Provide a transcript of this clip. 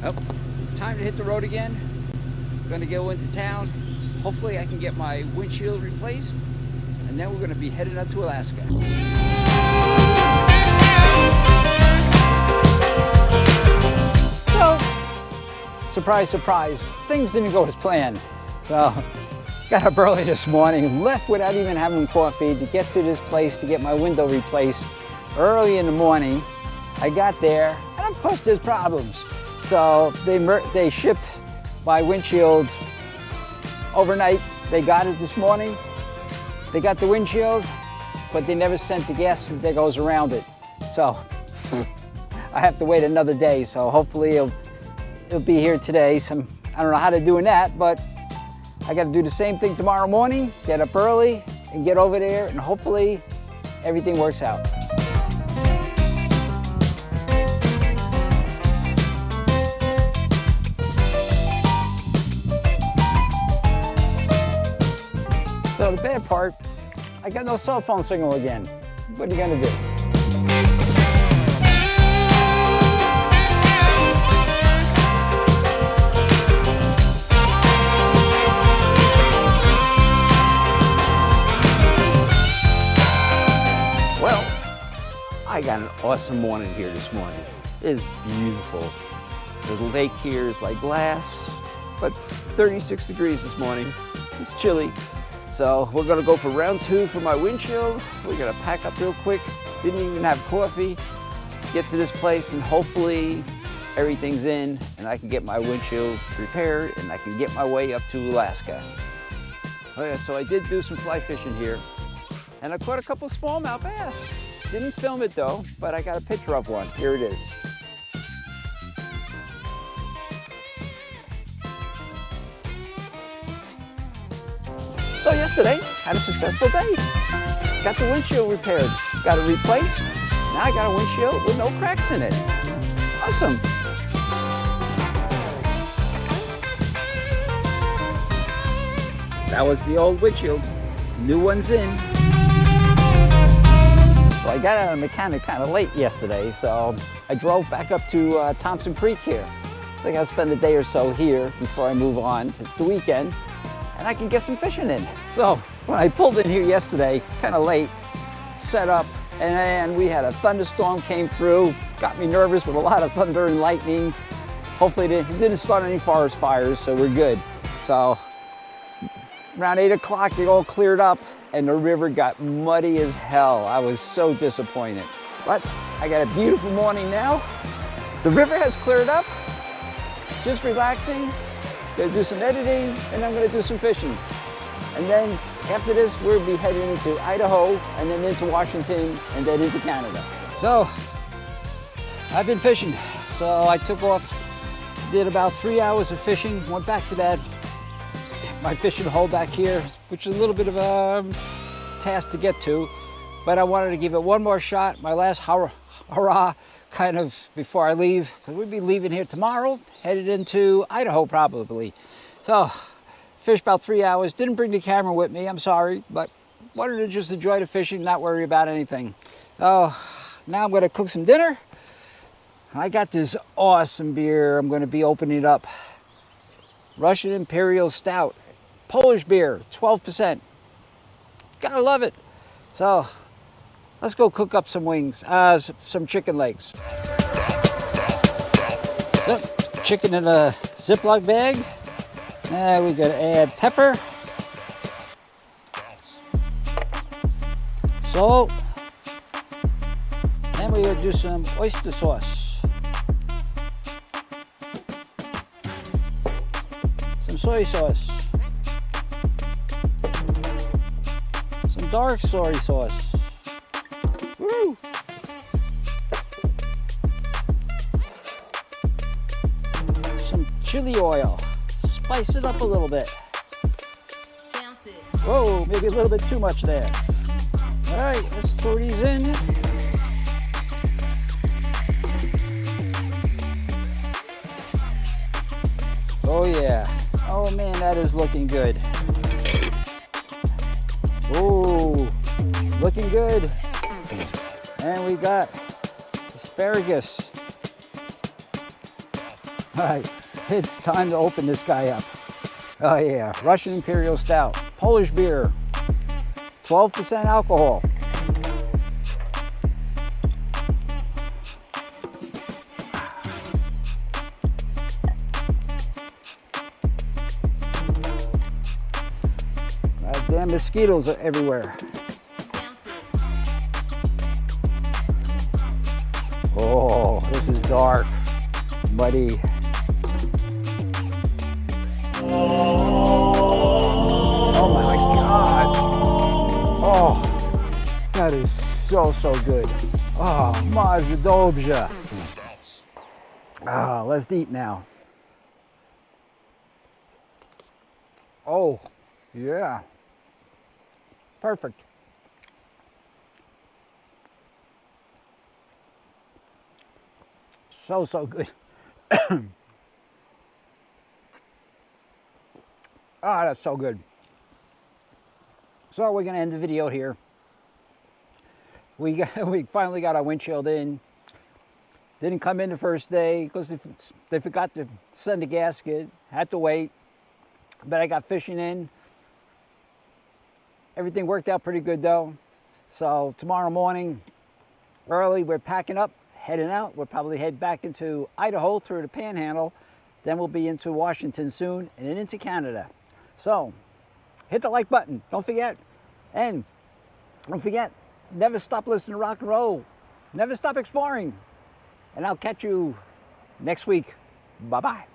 Well, time to hit the road again. Gonna go into town. Hopefully I can get my windshield replaced, and then we're gonna be heading up to Alaska. So, surprise, surprise, things didn't go as planned. So, got up early this morning, left without even having coffee to get to this place to get my window replaced early in the morning. I got there, and of course there's problems. So they shipped my windshield overnight. They got it this morning. They got the windshield, but they never sent the gasket that goes around it. So I have to wait another day. So hopefully it'll be here today. I don't know how they're doing that, but I got to do the same thing tomorrow morning, get up early and get over there, and hopefully everything works out. So the bad part, I got no cell phone signal again. What are you gonna do? Well, I got an awesome morning here this morning. It is beautiful. The lake here is like glass, but 36 degrees this morning. It's chilly. So we're gonna go for round 2 for my windshield. We're gonna pack up real quick. Didn't even have coffee. Get to this place and hopefully everything's in and I can get my windshield repaired and I can get my way up to Alaska. Oh yeah, so I did do some fly fishing here and I caught a couple smallmouth bass. Didn't film it though, but I got a picture of one. Here it is. So yesterday, had a successful day. Got the windshield repaired, got it replaced. Now I got a windshield with no cracks in it. Awesome. That was the old windshield. New one's in. Well, I got out of the mechanic kind of late yesterday, so I drove back up to Thompson Creek here. So I gotta spend a day or so here before I move on. It's the weekend. And I can get some fishing in. So when I pulled in here yesterday, kind of late, set up, and we had a thunderstorm came through, got me nervous with a lot of thunder and lightning. Hopefully it didn't start any forest fires, so we're good. So around 8 o'clock, it all cleared up and the river got muddy as hell. I was so disappointed. But I got a beautiful morning now. The river has cleared up, just relaxing. Gonna do some editing, and I'm gonna do some fishing. And then after this, we'll be heading into Idaho, and then into Washington, and then into Canada. So, I've been fishing. So I took off, did about 3 hours of fishing, went back to my fishing hole back here, which is a little bit of a task to get to, but I wanted to give it one more shot, my last hurrah, kind of before I leave, because we'll be leaving here tomorrow, headed into Idaho probably. So, fished about 3 hours, didn't bring the camera with me, I'm sorry, but wanted to just enjoy the fishing, not worry about anything. So, now I'm gonna cook some dinner. I got this awesome beer I'm gonna be opening up. Russian Imperial Stout, Polish beer, 12%. Gotta love it. So, let's go cook up some wings, some chicken legs. So, chicken in a Ziploc bag. And we're gonna add pepper, salt, and we're gonna do some oyster sauce. Some soy sauce. Some dark soy sauce. Woo! Some chili oil. Spice it up a little bit. Whoa, maybe a little bit too much there. All right, let's throw these in. Oh yeah. Oh man, that is looking good. Oh, looking good. And we got asparagus. All right, it's time to open this guy up. Oh yeah, Russian Imperial Stout, Polish beer, 12% alcohol. Damn mosquitoes are everywhere. Oh, this is dark, muddy. Oh my God. Oh, that is so good. Oh, Mazda Dobrze. Ah, let's eat now. Oh, yeah. Perfect. So good. Ah, that's so good. So we're gonna end the video here. We finally got our windshield in. Didn't come in the first day because they forgot to send the gasket. Had to wait, but I got fishing in. Everything worked out pretty good though. So tomorrow morning, early, we're packing up, heading out. We'll probably head back into Idaho through the Panhandle. Then we'll be into Washington soon and then into Canada. So hit the like button, don't forget. And don't forget, never stop listening to rock and roll. Never stop exploring. And I'll catch you next week. Bye-bye.